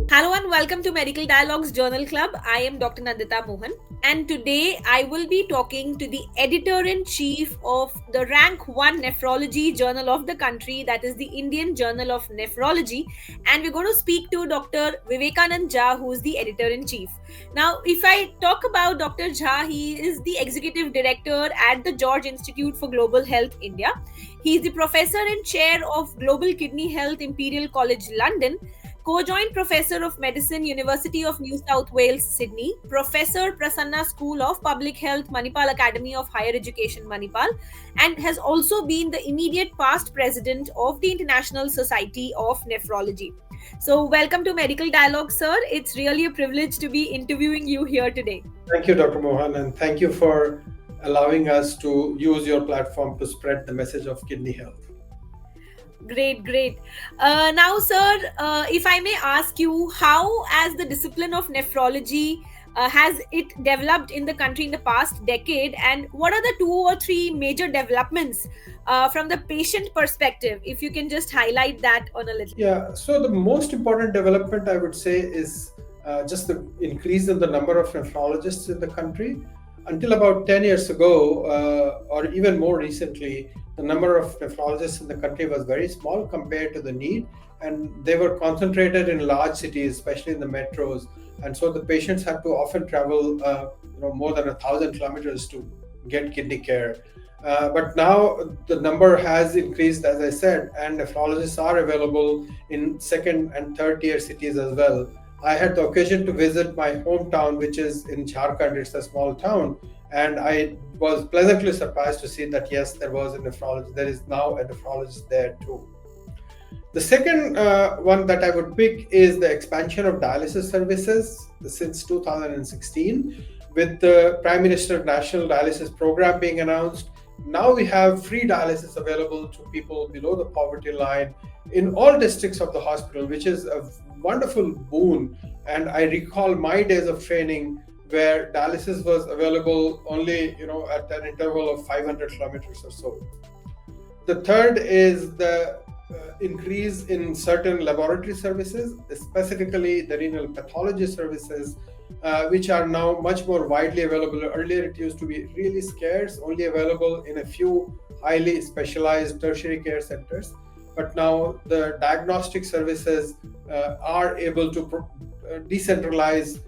Hello and welcome to Medical Dialogues Journal Club. I am Dr. Nandita Mohan, and today I will be talking to the editor-in-chief of the rank 1 nephrology journal of the country, that is the Indian Journal of Nephrology, and we're going to speak to Dr. Vivekanand Jha, who is the editor-in-chief. Now, if I talk about Dr. Jha, he is the executive director at the George Institute for Global Health, India. He is the professor and chair of Global Kidney Health, Imperial College, London. Conjoint Professor of Medicine, University of New South Wales, Sydney, Professor Prasanna School of Public Health, Manipal Academy of Higher Education, Manipal, and has also been the immediate past president of the International Society of Nephrology. So, welcome to Medical Dialogue, sir. It's really a privilege to be interviewing you here today. Thank you, Dr. Mohan, and thank you for allowing us to use your platform to spread the message of kidney health. Great. Now, sir, if I may ask you, how, as the discipline of nephrology, has it developed in the country in the past decade, and what are the 2 or 3 major developments from the patient perspective? If you can just highlight that on a little. Yeah, so the most important development I would say is just the increase in the number of nephrologists in the country. Until about 10 years ago, or even more recently, the number of nephrologists in the country was very small compared to the need, and they were concentrated in large cities, especially in the metros. And so the patients had to often travel more than 1,000 kilometers to get kidney care. But now the number has increased, as I said, and nephrologists are available in second and third tier cities as well. I had the occasion to visit my hometown, which is in Jharkhand. It's a small town, and I was pleasantly surprised to see that yes, there was a nephrologist. There is now a nephrologist there too. The second one that I would pick is the expansion of dialysis services since 2016, with the Prime Minister's National Dialysis Program being announced. Now we have free dialysis available to people below the poverty line in all districts of the hospital, which is a wonderful boon. And I recall my days of training where dialysis was available only at an interval of 500 kilometers or so. The third is the increase in certain laboratory services, specifically the renal pathology services, which are now much more widely available. Earlier it used to be really scarce, only available in a few highly specialized tertiary care centers. But now the diagnostic services are able to decentralize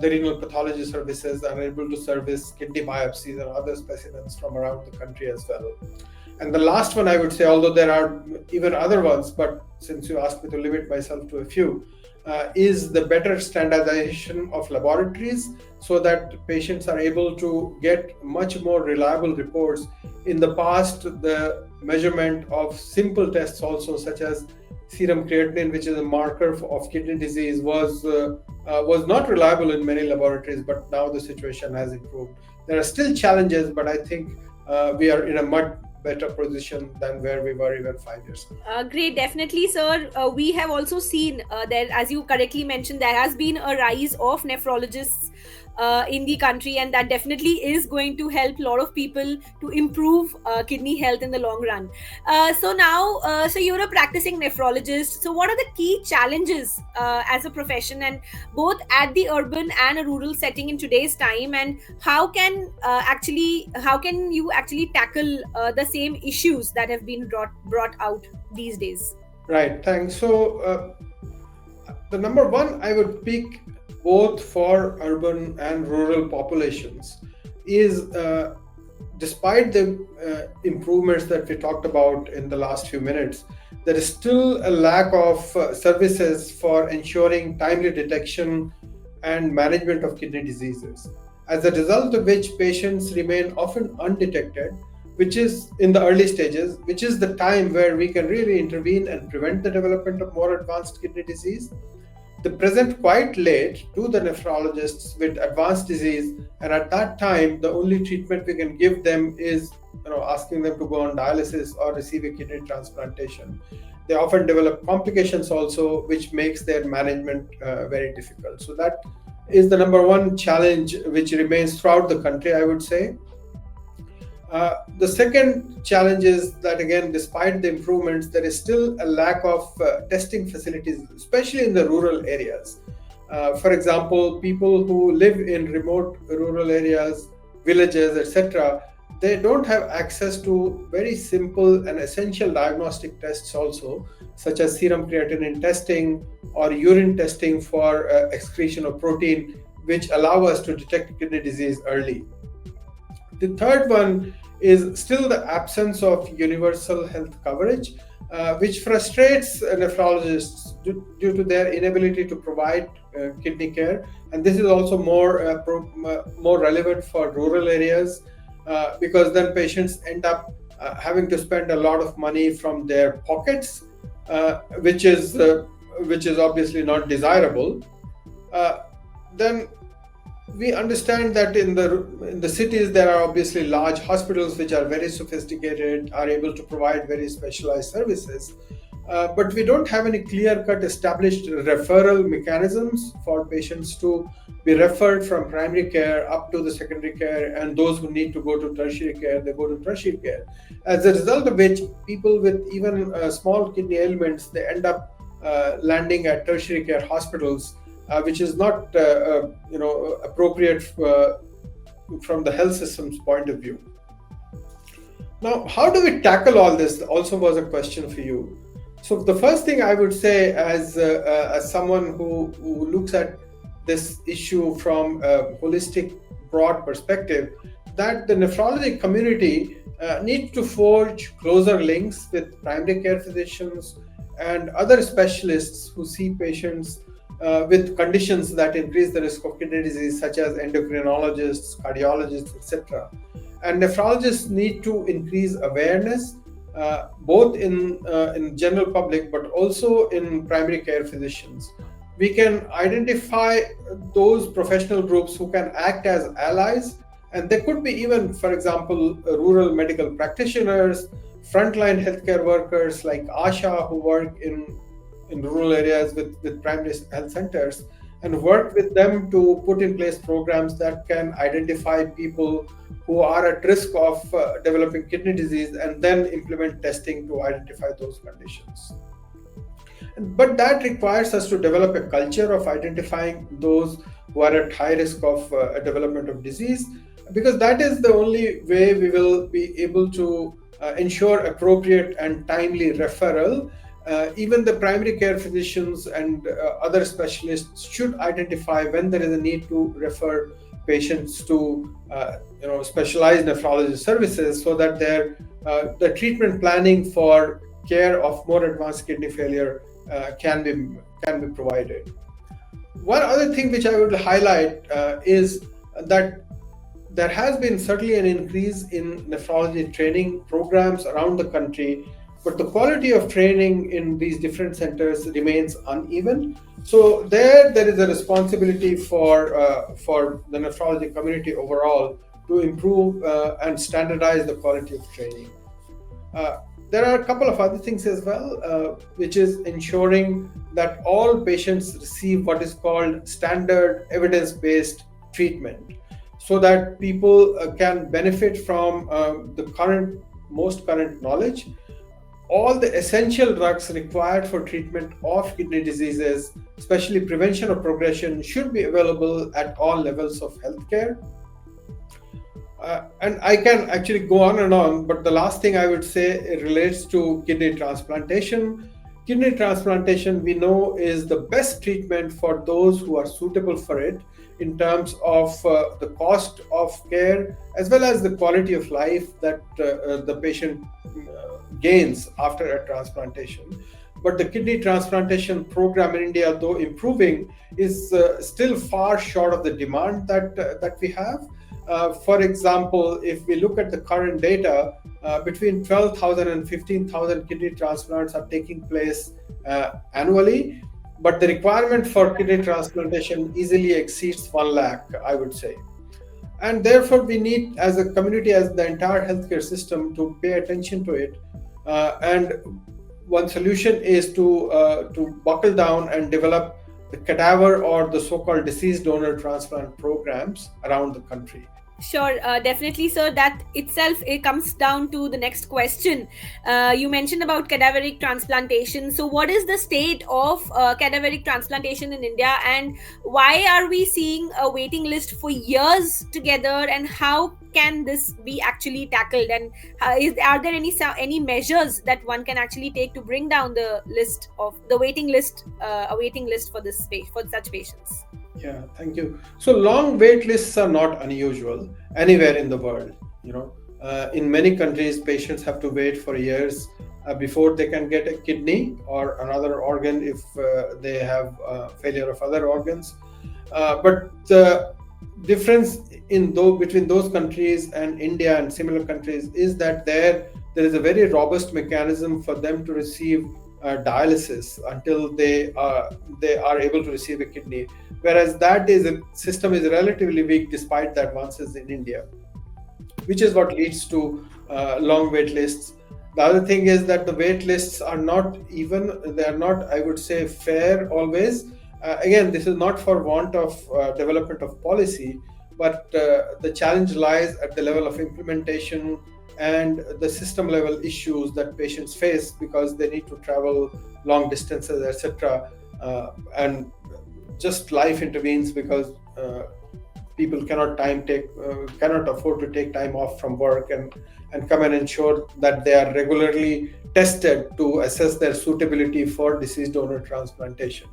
the renal pathology services, and are able to service kidney biopsies and other specimens from around the country as well. And the last one I would say, although there are even other ones, but since you asked me to limit myself to a few, is the better standardization of laboratories so that patients are able to get much more reliable reports. In the past, the measurement of simple tests also, such as serum creatinine, which is a marker of kidney disease, was not reliable in many laboratories, but now the situation has improved. There are still challenges, but I think we are in a much better position than where we were even 5 years ago. Great, definitely, sir. We have also seen that, as you correctly mentioned, there has been a rise of nephrologists in the country, and that definitely is going to help a lot of people to improve kidney health in the long run. So you're a practicing nephrologist. So what are the key challenges as a profession, and both at the urban and a rural setting in today's time, and how can you actually tackle the same issues that have been brought out these days? Right, thanks. So the number one I would pick, both for urban and rural populations, is despite the improvements that we talked about in the last few minutes, there is still a lack of services for ensuring timely detection and management of kidney diseases, as a result of which patients remain often undetected, which is in the early stages, which is the time where we can really intervene and prevent the development of more advanced kidney disease. They present quite late to the nephrologists with advanced disease, and at that time, the only treatment we can give them is asking them to go on dialysis or receive a kidney transplantation. They often develop complications also, which makes their management very difficult. So that is the number one challenge which remains throughout the country, I would say. The second challenge is that, again, despite the improvements, there is still a lack of testing facilities, especially in the rural areas. For example, people who live in remote rural areas, villages, etc., they don't have access to very simple and essential diagnostic tests also, such as serum creatinine testing or urine testing for excretion of protein, which allow us to detect kidney disease early. The third one is still the absence of universal health coverage, which frustrates nephrologists due to their inability to provide kidney care. And this is also more relevant for rural areas, because then patients end up having to spend a lot of money from their pockets, which is obviously not desirable. Then we understand that in the cities there are obviously large hospitals which are very sophisticated, are able to provide very specialized services, but we don't have any clear-cut established referral mechanisms for patients to be referred from primary care up to the secondary care, and those who need to go to tertiary care, they go to tertiary care. As a result of which, people with even small kidney ailments, they end up landing at tertiary care hospitals, which is not appropriate from the health system's point of view. Now, how do we tackle all this? Also, was a question for you. So, the first thing I would say, as someone who looks at this issue from a holistic, broad perspective, that the nephrology community needs to forge closer links with primary care physicians and other specialists who see patients with conditions that increase the risk of kidney disease, such as endocrinologists, cardiologists, etc. And nephrologists need to increase awareness, both in general public, but also in primary care physicians. We can identify those professional groups who can act as allies, and there could be even, for example, rural medical practitioners, frontline healthcare workers like ASHA who work in rural areas with primary health centers, and work with them to put in place programs that can identify people who are at risk of developing kidney disease, and then implement testing to identify those conditions. But that requires us to develop a culture of identifying those who are at high risk of development of disease, because that is the only way we will be able to ensure appropriate and timely referral. Even the primary care physicians and other specialists should identify when there is a need to refer patients to specialized nephrology services, so that the treatment planning for care of more advanced kidney failure can be provided. One other thing which I would highlight is that there has been certainly an increase in nephrology training programs around the country, but the quality of training in these different centers remains uneven. So there is a responsibility for the nephrology community overall to improve and standardize the quality of training. There are a couple of other things as well, which is ensuring that all patients receive what is called standard evidence-based treatment, so that people can benefit from the most current knowledge. All the essential drugs required for treatment of kidney diseases, especially prevention of progression, should be available at all levels of healthcare. And I can actually go on and on, but the last thing I would say relates to kidney transplantation. Kidney transplantation, we know, is the best treatment for those who are suitable for it, in terms of the cost of care as well as the quality of life that the patient gains after a transplantation. But the kidney transplantation program in India, though improving, is still far short of the demand that we have. For example, if we look at the current data, between 12,000 and 15,000 kidney transplants are taking place annually, but the requirement for kidney transplantation easily exceeds 1 lakh, I would say. And therefore, we need, as a community, as the entire healthcare system, to pay attention to it. And one solution is to buckle down and develop the cadaver or the so-called deceased donor transplant programs around the country. Sure, definitely, sir. That itself it comes down to the next question. You mentioned about cadaveric transplantation. So, what is the state of cadaveric transplantation in India, and why are we seeing a waiting list for years together? And how can this be actually tackled? And are there any measures that one can actually take to bring down the list of the waiting list, a waiting list for for such patients? Yeah, thank you. So long wait lists are not unusual anywhere in the world. You know, in many countries, patients have to wait for years before they can get a kidney or another organ if they have failure of other organs. But the difference between those countries and India and similar countries is that there is a very robust mechanism for them to receive dialysis until they are able to receive a kidney, whereas that is a system is relatively weak despite the advances in India, which is what leads to long wait lists. The other thing is that the wait lists are not even, they are not, I would say, fair always. Again, this is not for want of development of policy, but the challenge lies at the level of implementation and the system level issues that patients face because they need to travel long distances, etc. And just life intervenes because people cannot afford to take time off from work and come and ensure that they are regularly tested to assess their suitability for deceased donor transplantation.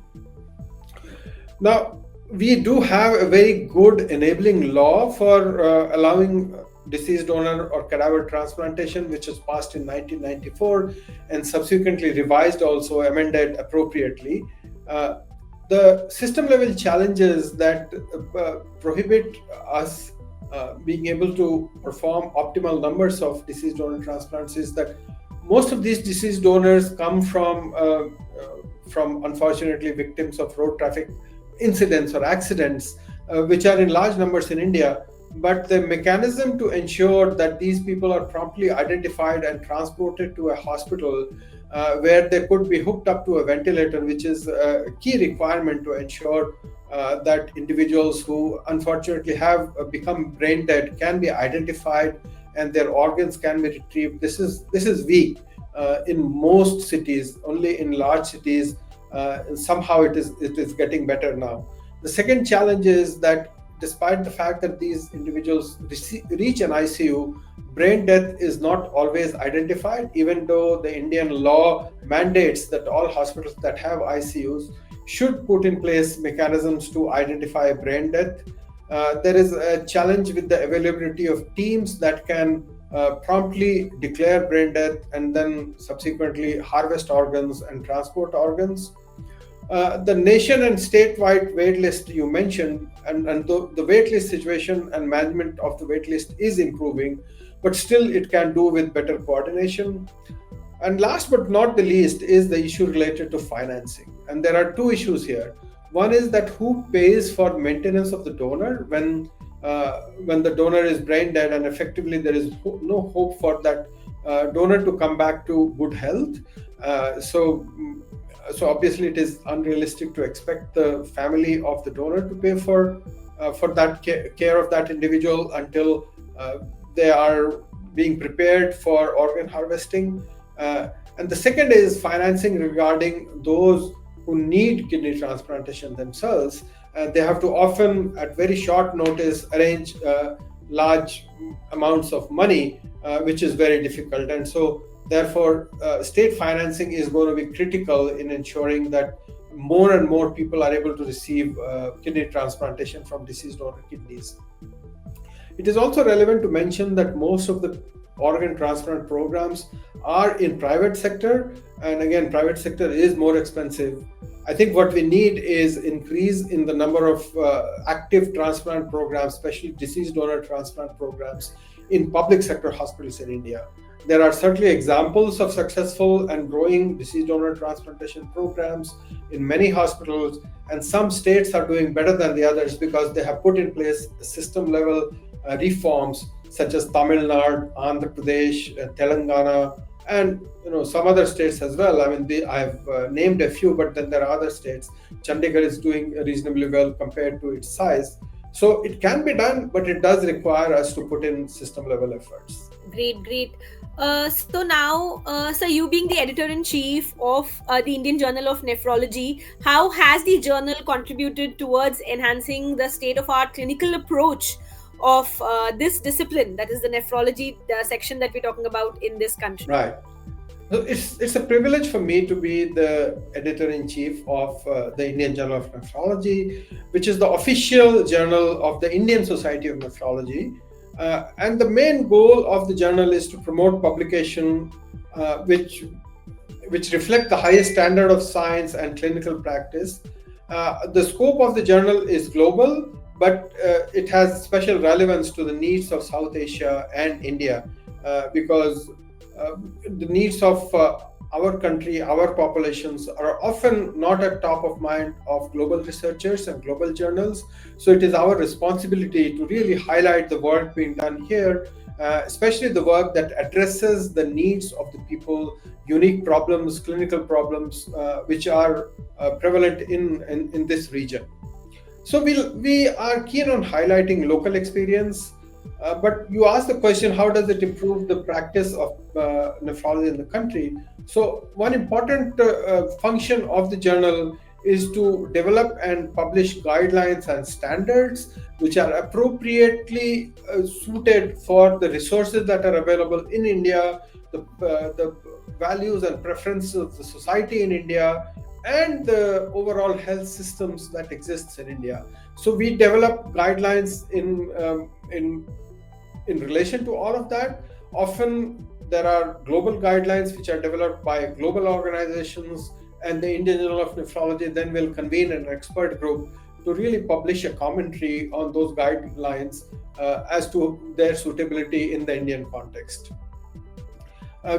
Now, we do have a very good enabling law for allowing deceased donor or cadaver transplantation, which was passed in 1994 and subsequently revised, also amended appropriately. Uh, the system level challenges that prohibit us being able to perform optimal numbers of deceased donor transplants is that most of these deceased donors come from unfortunately victims of road traffic incidents or accidents, which are in large numbers in India. But the mechanism to ensure that these people are promptly identified and transported to a hospital where they could be hooked up to a ventilator, which is a key requirement to ensure that individuals who unfortunately have become brain dead can be identified and their organs can be retrieved. This is weak in most cities. Only in large cities, somehow it is getting better now. The second challenge is that despite the fact that these individuals reach an ICU, brain death is not always identified, even though the Indian law mandates that all hospitals that have ICUs should put in place mechanisms to identify brain death. There is a challenge with the availability of teams that can promptly declare brain death and then subsequently harvest organs and transport organs. The nation and statewide waitlist you mentioned, and the waitlist situation and management of the waitlist is improving, but still it can do with better coordination. And last but not the least is the issue related to financing. And there are two issues here. One is that who pays for maintenance of the donor when the donor is brain dead and effectively there is no hope for that donor to come back to good health. So obviously it is unrealistic to expect the family of the donor to pay for that care of that individual until they are being prepared for organ harvesting. And the second is financing regarding those who need kidney transplantation themselves. They have to often, at very short notice, arrange large amounts of money, which is very difficult. And so, therefore, state financing is going to be critical in ensuring that more and more people are able to receive kidney transplantation from deceased donor kidneys. It is also relevant to mention that most of the organ transplant programs are in private sector, and again, private sector is more expensive. I think what we need is increase in the number of active transplant programs, especially deceased donor transplant programs in public sector hospitals in India. There are certainly examples of successful and growing deceased donor transplantation programs in many hospitals, and some states are doing better than the others because they have put in place system level reforms such as Tamil Nadu, Andhra Pradesh, Telangana, and some other states as well. I mean, I've named a few, but then there are other states. Chandigarh is doing reasonably well compared to its size. So it can be done, but it does require us to put in system level efforts. Great, great. So now, so you being the editor in chief of the Indian Journal of Nephrology, how has the journal contributed towards enhancing the state of art clinical approach of this discipline, that is the nephrology section that we're talking about in this country? Right. So it's a privilege for me to be the editor in chief of the Indian Journal of Nephrology, which is the official journal of the Indian Society of Nephrology. And the main goal of the journal is to promote publication which reflect the highest standard of science and clinical practice. The scope of the journal is global, but it has special relevance to the needs of South Asia and India because the needs of our country, our populations are often not at top of mind of global researchers and global journals. So it is our responsibility to really highlight the work being done here, especially the work that addresses the needs of the people, unique problems, clinical problems, which are prevalent in this region. So we are keen on highlighting local experience, but you asked the question, how does it improve the practice of nephrology in the country? So one important function of the journal is to develop and publish guidelines and standards which are appropriately suited for the resources that are available in India, the values and preferences of the society in India, and the overall health systems that exists in India. So we develop guidelines in relation to all of that. Often there are global guidelines which are developed by global organizations, and the Indian Journal of Nephrology then will convene an expert group to really publish a commentary on those guidelines as to their suitability in the Indian context.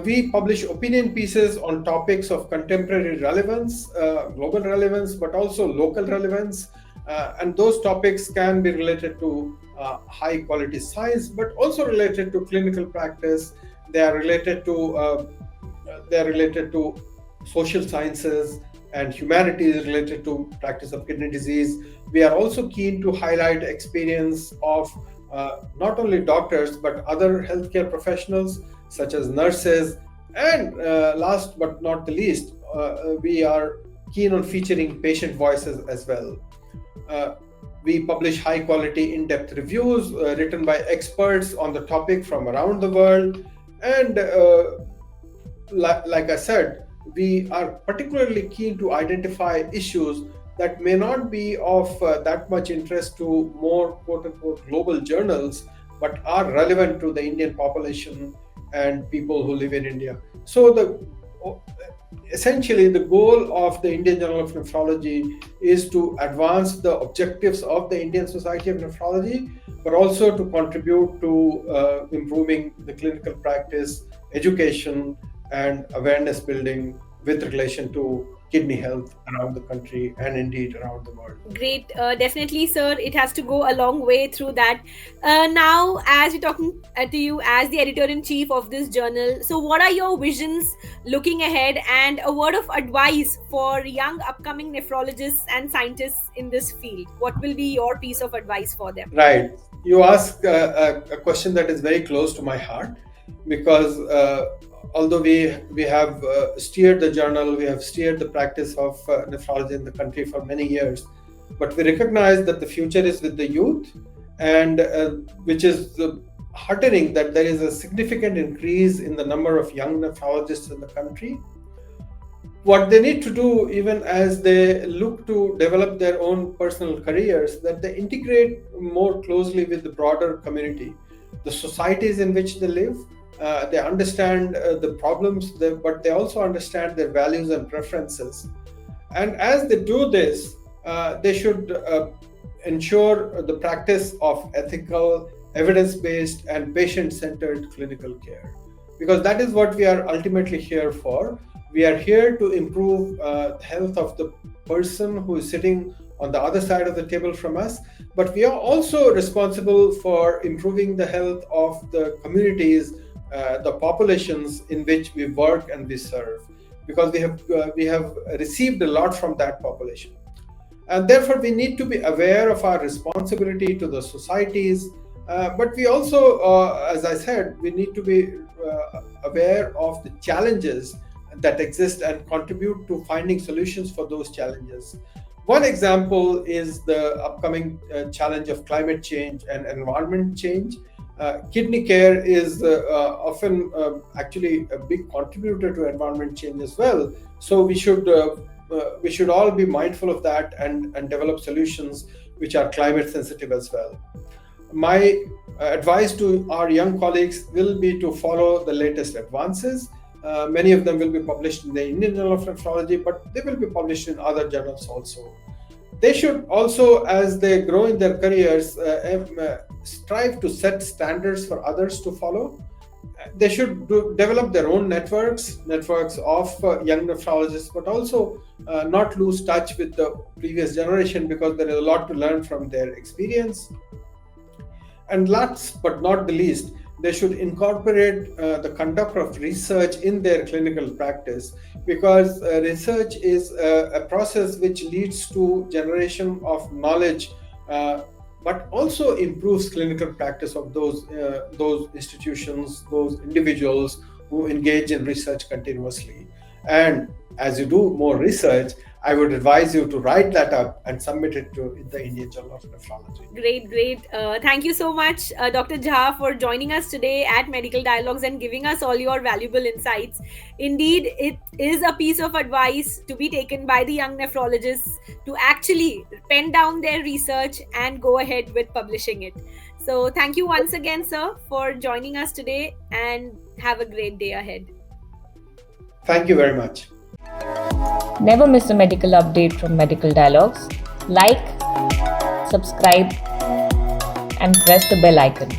We publish opinion pieces on topics of contemporary relevance, global relevance, but also local relevance. And those topics can be related to high quality science, but also related to clinical practice. They are related to social sciences and humanities related to practice of kidney disease. We are also keen to highlight experience of not only doctors but other healthcare professionals such as nurses, and last but not the least, we are keen on featuring patient voices as well. We publish high quality in-depth reviews written by experts on the topic from around the world. And like I said, we are particularly keen to identify issues that may not be of that much interest to more quote-unquote global journals, but are relevant to the Indian population and people who live in India. So essentially the goal of the Indian Journal of Nephrology is to advance the objectives of the Indian Society of Nephrology, but also to contribute to improving the clinical practice, education, and awareness building with relation to kidney health around the country and indeed around the world. Great, definitely, sir. It has to go a long way through that. Now, as we're talking to you as the editor in chief of this journal, so what are your visions looking ahead, and a word of advice for young upcoming nephrologists and scientists in this field? What will be your piece of advice for them? Right. You ask a question that is very close to my heart because although we have steered the journal, we have steered the practice of nephrology in the country for many years, but we recognize that the future is with the youth, and which is heartening that there is a significant increase in the number of young nephrologists in the country. What they need to do, even as they look to develop their own personal careers, that they integrate more closely with the broader community, the societies in which they live. They understand the problems, but they also understand their values and preferences. And as they do this, they should ensure the practice of ethical, evidence-based, and patient-centered clinical care. Because that is what we are ultimately here for. We are here to improve the health of the person who is sitting on the other side of the table from us, but we are also responsible for improving the health of the communities, the populations in which we work and we serve, because we have received a lot from that population. And therefore, we need to be aware of our responsibility to the societies. But we also, as I said, we need to be aware of the challenges that exist and contribute to finding solutions for those challenges. One example is the upcoming challenge of climate change and environment change. Kidney care is often actually a big contributor to environment change as well. So we should all be mindful of that and develop solutions which are climate sensitive as well. My advice to our young colleagues will be to follow the latest advances. Many of them will be published in the Indian Journal of Nephrology, but they will be published in other journals also. They should also, as they grow in their careers, strive to set standards for others to follow. They should develop their own networks of young nephrologists, but also not lose touch with the previous generation, because there is a lot to learn from their experience. And last but not the least, they should incorporate the conduct of research in their clinical practice, because research is a process which leads to generation of knowledge, but also improves clinical practice of those institutions, those individuals who engage in research continuously. And as you do more research, I would advise you to write that up and submit it to the Indian Journal of Nephrology. Great, great. Thank you so much, Dr. Jha, for joining us today at Medical Dialogues and giving us all your valuable insights. Indeed, it is a piece of advice to be taken by the young nephrologists to actually pen down their research and go ahead with publishing it. So, thank you once again, sir, for joining us today, and have a great day ahead. Thank you very much. Never miss a medical update from Medical Dialogues. Like, subscribe, and press the bell icon.